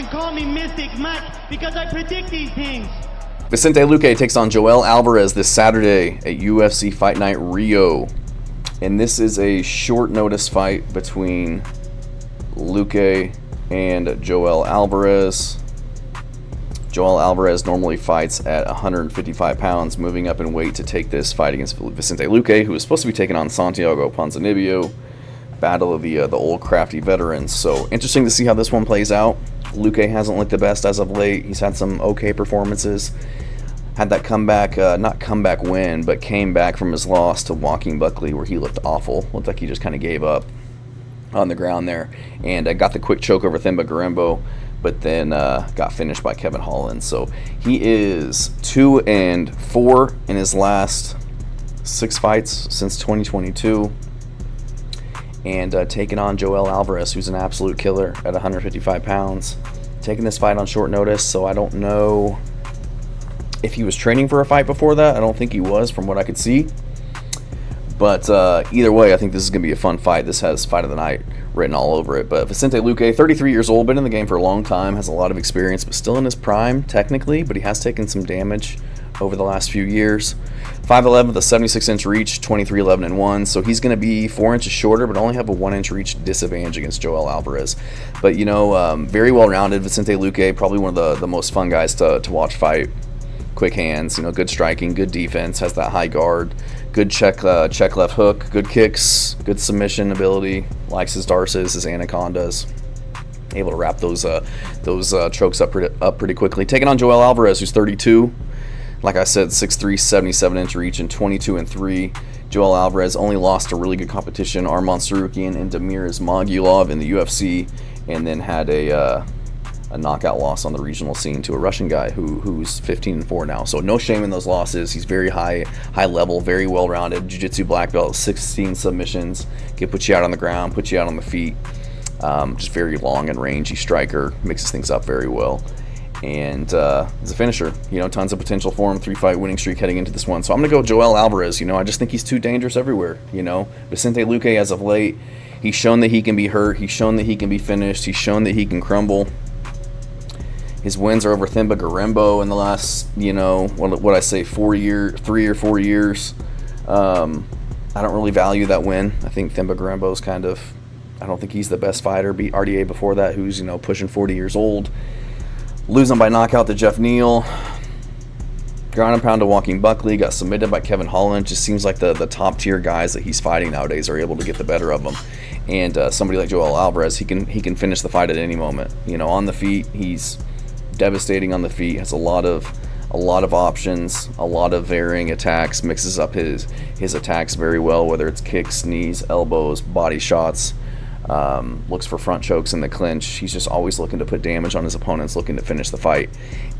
can call me Mystic Mike because I predict these things. Vicente Luque takes on Joel Alvarez this Saturday at UFC Fight Night Rio. And this is a short notice fight between Luque and Joel Alvarez. Joel Alvarez normally fights at 155 pounds, moving up in weight to take this fight against Vicente Luque, who is supposed to be taking on Santiago Ponzinibbio. Battle of the old crafty veterans. So interesting to see how this one plays out. Luque hasn't looked the best as of late. He's had some okay performances. Had that comeback, not comeback win, but came back from his loss to Joaquin Buckley, where he looked awful. Looked like he just kind of gave up on the ground there. And got the quick choke over Themba Gorimbo, but then got finished by Kevin Holland. So he is 2-4 in his last 6 fights since 2022. And taking on Joel Alvarez, who's an absolute killer at 155 pounds. Taking this fight on short notice, so I don't know if he was training for a fight before that. I don't think he was, from what I could see. But either way, I think this is going to be a fun fight. This has Fight of the Night written all over it. But Vicente Luque, 33 years old, been in the game for a long time, has a lot of experience, but still in his prime, technically. But he has taken some damage over the last few years. 5'11" with a 76-inch reach, 23-11-1. So he's going to be 4 inches shorter, but only have a 1-inch reach disadvantage against Joel Alvarez. But, very well-rounded. Vicente Luque, probably one of the most fun guys to watch fight. Quick hands, good striking, good defense, has that high guard, good check left hook, good kicks, good submission ability, likes his darces, his anacondas. Able to wrap those chokes up pretty quickly. Taking on Joel Alvarez, who's 32. Like I said, 6'3", 77-inch reach, and 22-3. Joel Alvarez only lost to really good competition, Arman Tsarukyan and Damir Ismagulov in the UFC, and then had a knockout loss on the regional scene to a Russian guy who's 15-4 now. So no shame in those losses. He's very high level, very well-rounded, jiu-jitsu black belt, 16 submissions, can put you out on the ground, put you out on the feet. Just very long and rangy striker, mixes things up very well. And as a finisher, tons of potential for him. 3-fight winning streak heading into this one. So I'm going to go Joel Alvarez. I just think he's too dangerous everywhere. Vicente Luque, as of late, he's shown that he can be hurt. He's shown that he can be finished. He's shown that he can crumble. His wins are over Themba Gorimbo in the last, what I say, 3 or 4 years. I don't really value that win. I think Themba Gorimbo's I don't think he's the best fighter. Beat RDA before that, who's, pushing 40 years old. Losing by knockout to Jeff Neal. Ground and pound to Joaquin Buckley. Got submitted by Kevin Holland. Just seems like the top tier guys that he's fighting nowadays are able to get the better of him. And somebody like Joel Alvarez, he can finish the fight at any moment. On the feet, he's devastating on the feet. Has a lot of options, a lot of varying attacks. Mixes up his attacks very well, whether it's kicks, knees, elbows, body shots. Looks for front chokes in the clinch. He's just always looking to put damage on his opponents, looking to finish the fight.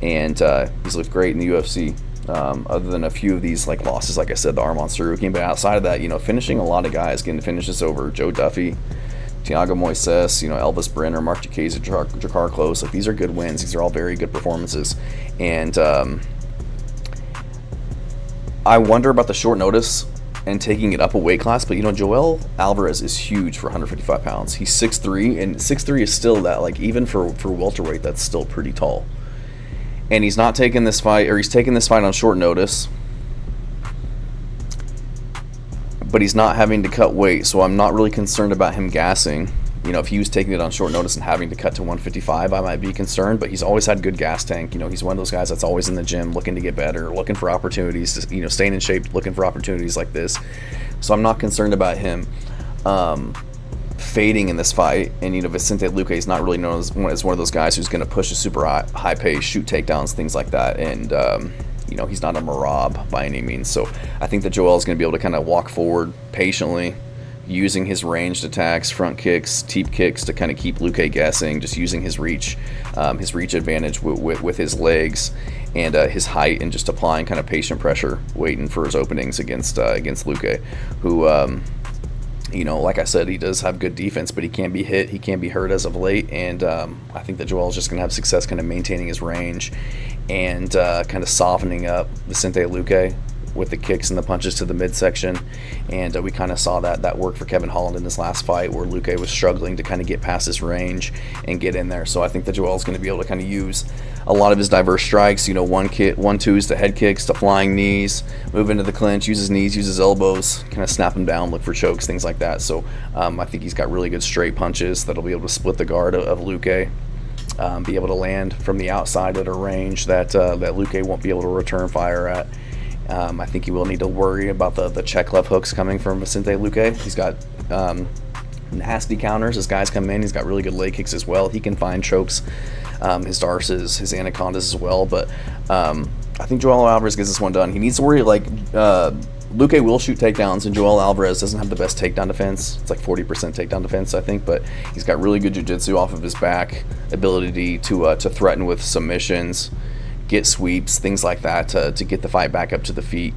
And he's looked great in the UFC, other than a few of these losses, like I said, the Arman Tsarukyan. But outside of that, finishing a lot of guys, getting finishes over Joe Duffy, Thiago Moises, Elvis Brenner, Mark Jacase, Jakar Close. These are good wins. These are all very good performances. And I wonder about the short notice and taking it up a weight class, but Joel Alvarez is huge for 155 pounds. He's 6'3", and 6'3" is still that, even for welterweight, that's still pretty tall. And he's not taking this fight, or he's taking this fight on short notice, but he's not having to cut weight, so I'm not really concerned about him gassing. If he was taking it on short notice and having to cut to 155, I might be concerned, but he's always had good gas tank. He's one of those guys that's always in the gym looking to get better, looking for opportunities, to, staying in shape, looking for opportunities like this. So I'm not concerned about him fading in this fight. And, Vicente Luque is not really known as one of those guys who's going to push a super high pace, shoot takedowns, things like that. And, he's not a Marab by any means. So I think that Joel is going to be able to kind of walk forward patiently, using his ranged attacks, front kicks, teep kicks to kind of keep Luque guessing, just using his reach advantage with his legs and his height, and just applying kind of patient pressure, waiting for his openings against Luque, who, like I said, he does have good defense, but he can be hit, he can be hurt as of late, and I think that Joel is just going to have success kind of maintaining his range and kind of softening up Vicente Luque. with the kicks and the punches to the midsection, and we kind of saw that work for Kevin Holland in this last fight, where Luque was struggling to kind of get past his range and get in there. So I think that Joel's going to be able to kind of use a lot of his diverse strikes, you know, 1-2s to head kicks to flying knees, move into the clinch, use his knees, use his elbows, kind of snap him down, look for chokes, things like that. So I think he's got really good straight punches that'll be able to split the guard of Luque. Be able to land from the outside at a range that Luque won't be able to return fire at. I think he will need to worry about the check left hooks coming from Vicente Luque. He's got nasty counters as guys come in. He's got really good leg kicks as well. He can find chokes, his darces, his anacondas as well. But I think Joel Alvarez gets this one done. He needs to worry, like, Luque will shoot takedowns, and Joel Alvarez doesn't have the best takedown defense. It's like 40% takedown defense, I think, but he's got really good jiu-jitsu off of his back, ability to threaten with submissions, get sweeps, things like that to get the fight back up to the feet.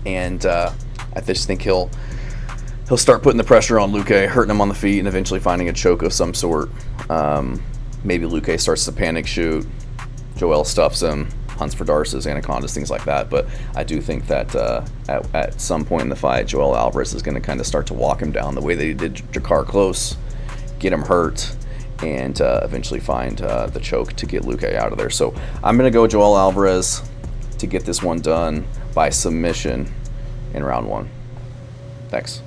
And I just think he'll start putting the pressure on Luque, hurting him on the feet, and eventually finding a choke of some sort. Maybe Luque starts to panic shoot, Joel stuffs him, hunts for darces, anacondas, things like that. But I do think that at some point in the fight, Joel Alvarez is going to kind of start to walk him down the way that he did Jakar Close, get him hurt, and eventually find the choke to get Luque out of there. So I'm going to go Joel Alvarez to get this one done by submission in round 1. Thanks.